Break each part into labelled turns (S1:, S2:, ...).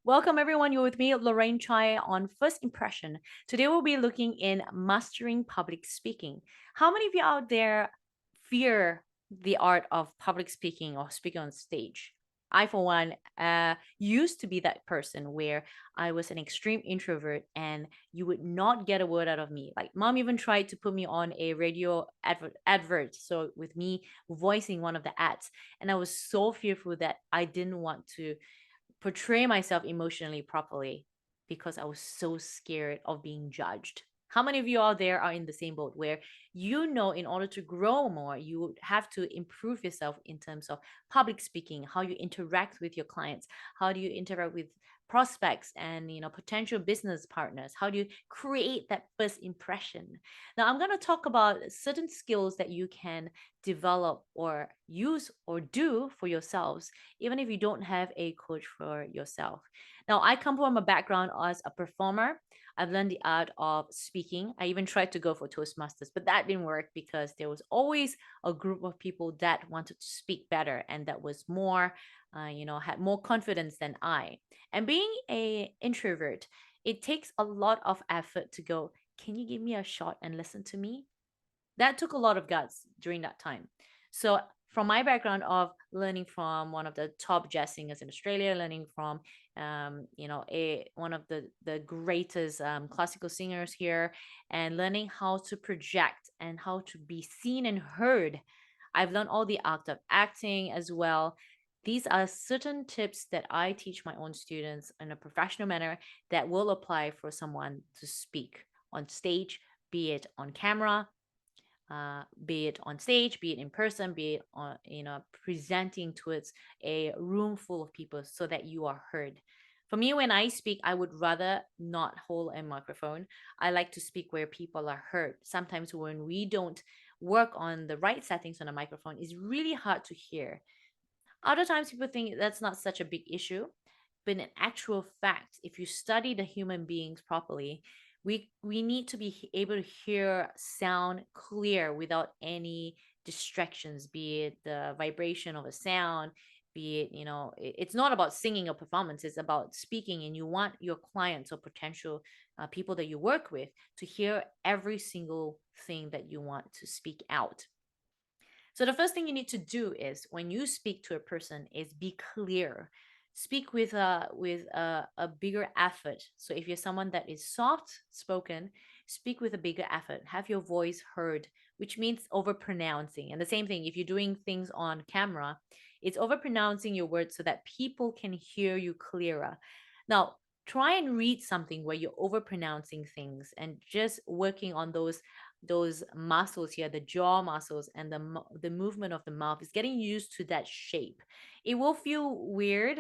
S1: Welcome everyone. You're with me, Lorraine Chai, on First Impression. Today we'll be looking in mastering public speaking. How many of you out there fear the art of public speaking or speaking on stage? I, for one, used to be that person where I was an extreme introvert and you would not get a word out of me. Like, mom even tried to put me on a radio advert. So, with me voicing one of the ads. And I was so fearful that I didn't want to portray myself emotionally properly because I was so scared of being judged. How many of you out there are in the same boat where in order to grow more, you would have to improve yourself in terms of public speaking, how you interact with your clients, how do you interact with prospects and potential business partners, how do you create that first impression. Now I'm going to talk about certain skills that you can develop or use or do for yourselves even if you don't have a coach for yourself. Now, I come from a background as a performer. I've learned the art of speaking. I even tried to go for Toastmasters, but that didn't work because there was always a group of people that wanted to speak better and that was more, had more confidence than I. And being a introvert, it takes a lot of effort to go, can you give me a shot and listen to me? That took a lot of guts during that time. So from my background of learning from one of the top jazz singers in Australia, learning from a one of the greatest classical singers here, and learning how to project and how to be seen and heard. I've learned all the art of acting as well. These are certain tips that I teach my own students in a professional manner that will apply for someone to speak on stage, be it on camera, be it on stage, be it in person, be it on, presenting towards a room full of people so that you are heard. For me, when I speak, I would rather not hold a microphone. I like to speak where people are heard. Sometimes when we don't work on the right settings on a microphone, it's really hard to hear. Other times people think that's not such a big issue, but in actual fact, if you study the human beings properly, we need to be able to hear sound clear without any distractions, be it the vibration of a sound, be it, it's not about singing or performance, it's about speaking, and you want your clients or potential people that you work with to hear every single thing that you want to speak out. So the first thing you need to do is when you speak to a person is be clear. Speak with a bigger effort. So if you're someone that is soft spoken, speak with a bigger effort. Have your voice heard, which means over pronouncing. And the same thing if you're doing things on camera, it's over pronouncing your words so that people can hear you clearer. Now, try and read something where you're over pronouncing things and just working on those muscles here, the jaw muscles and the movement of the mouth is getting used to that shape. It will feel weird,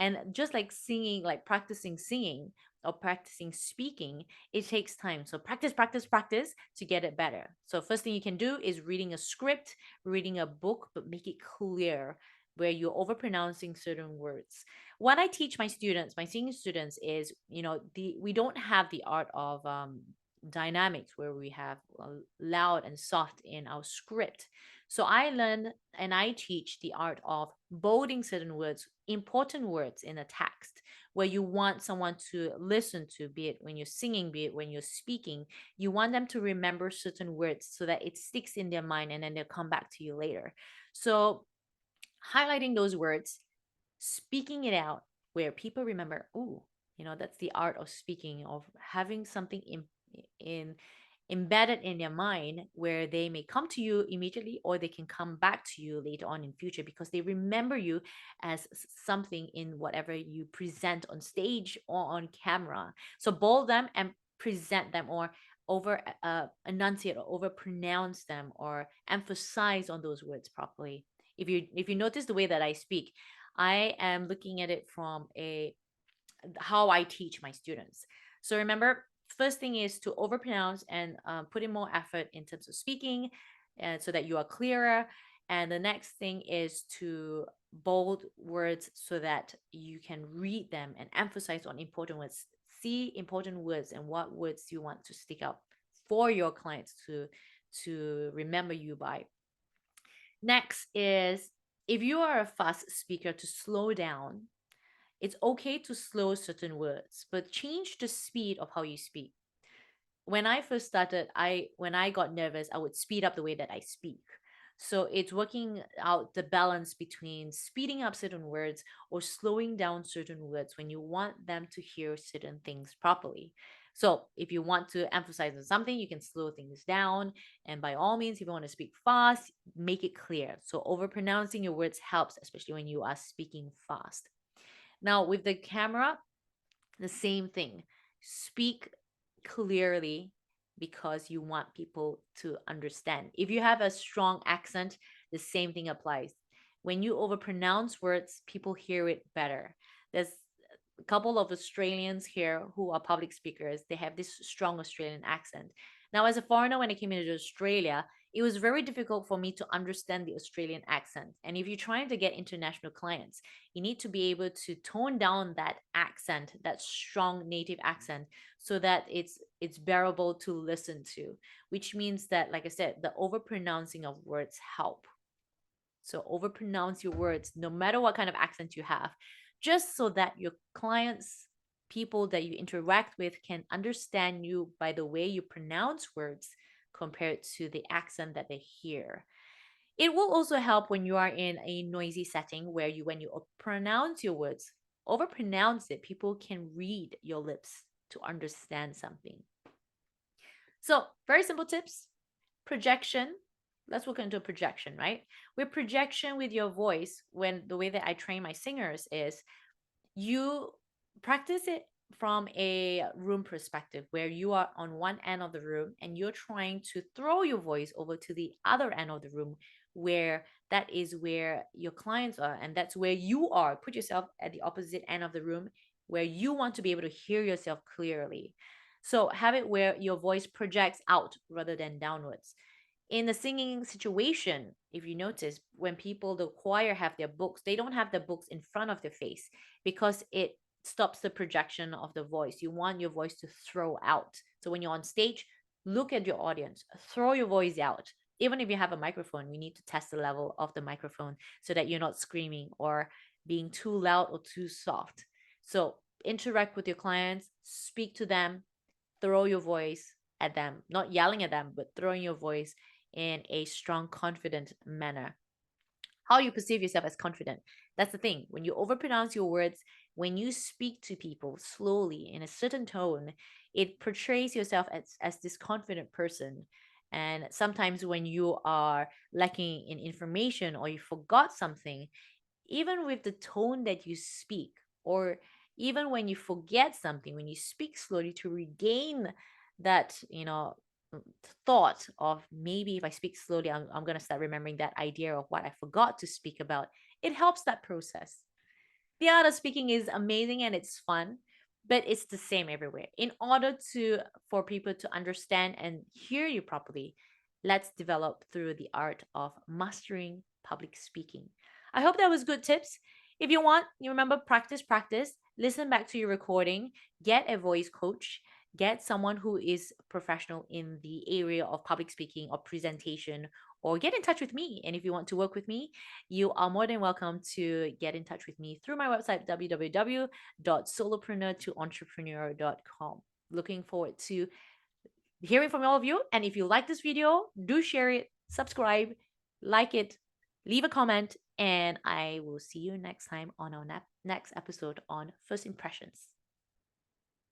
S1: and just like singing, like practicing singing or practicing speaking, it takes time. So practice, practice, practice to get it better. So first thing you can do is reading a script, reading a book, but make it clear where you're overpronouncing certain words. What I teach my students, my senior students, is we don't have the art of dynamics where we have loud and soft in our script. So I learn and I teach the art of bolding certain words, important words in a text where you want someone to listen to, be it when you're singing, be it when you're speaking. You want them to remember certain words so that it sticks in their mind and then they'll come back to you later. So highlighting those words, speaking it out where people remember, oh, that's the art of speaking, of having something in embedded in their mind where they may come to you immediately or they can come back to you later on in future because they remember you as something in whatever you present on stage or on camera. So bold them and present them, or over enunciate or over pronounce them, or emphasize on those words properly. If you notice the way that I speak, I am looking at it from a how I teach my students. So remember, first thing is to overpronounce and put in more effort in terms of speaking, and so that you are clearer. And the next thing is to bold words so that you can read them and emphasize on important words. See important words and what words you want to stick out for your clients to remember you by. Next is, if you are a fast speaker, to slow down. It's okay to slow certain words, but change the speed of how you speak. When I first started, when I got nervous, I would speed up the way that I speak. So it's working out the balance between speeding up certain words or slowing down certain words when you want them to hear certain things properly. So if you want to emphasize on something, you can slow things down. And by all means, if you want to speak fast, make it clear. So overpronouncing your words helps, especially when you are speaking fast. Now, with the camera, the same thing. Speak clearly because you want people to understand. If you have a strong accent, the same thing applies. When you overpronounce words, people hear it better. There's a couple of Australians here who are public speakers. They have this strong Australian accent. Now, as a foreigner, when I came into Australia, it was very difficult for me to understand the Australian accent. And if you're trying to get international clients, you need to be able to tone down that accent, that strong native accent, so that it's bearable to listen to, which means that, like I said, the overpronouncing of words help. So overpronounce your words no matter what kind of accent you have, just so that your clients, people that you interact with, can understand you by the way you pronounce words compared to the accent that they hear. It will also help when you are in a noisy setting where when you pronounce your words, overpronounce it, people can read your lips to understand something. So, very simple tips. Projection. Let's look into projection, right? With projection with your voice, when the way that I train my singers is you practice it from a room perspective where you are on one end of the room and you're trying to throw your voice over to the other end of the room, where that is where your clients are and that's where you are. Put yourself at the opposite end of the room where you want to be able to hear yourself clearly. So have it where your voice projects out rather than downwards. In the singing situation, if you notice, when people, the choir, have their books, they don't have the books in front of their face because it stops the projection of the voice. You want your voice to throw out. So when you're on stage, look at your audience, throw your voice out. Even if you have a microphone, we need to test the level of the microphone so that you're not screaming or being too loud or too soft. So interact with your clients, speak to them, throw your voice at them, not yelling at them, but throwing your voice in a strong, confident manner. How you perceive yourself as confident. That's the thing. When you overpronounce your words, when you speak to people slowly in a certain tone, it portrays yourself as this confident person. And sometimes when you are lacking in information or you forgot something, even with the tone that you speak, or even when you forget something, when you speak slowly to regain that, thought of maybe if I speak slowly, I'm going to start remembering that idea of what I forgot to speak about. It helps that process. The art of speaking is amazing and it's fun, but it's the same everywhere. In order to for people to understand and hear you properly, let's develop through the art of mastering public speaking. I hope that was good tips. If you want, you remember, practice, listen back to your recording, get a voice coach, get someone who is professional in the area of public speaking or presentation, or get in touch with me. And if you want to work with me, you are more than welcome to get in touch with me through my website, www.solopreneur-to-entrepreneur.com. Looking forward to hearing from all of you. And if you like this video, do share it, subscribe, like it, leave a comment, and I will see you next time on our next episode on First Impressions.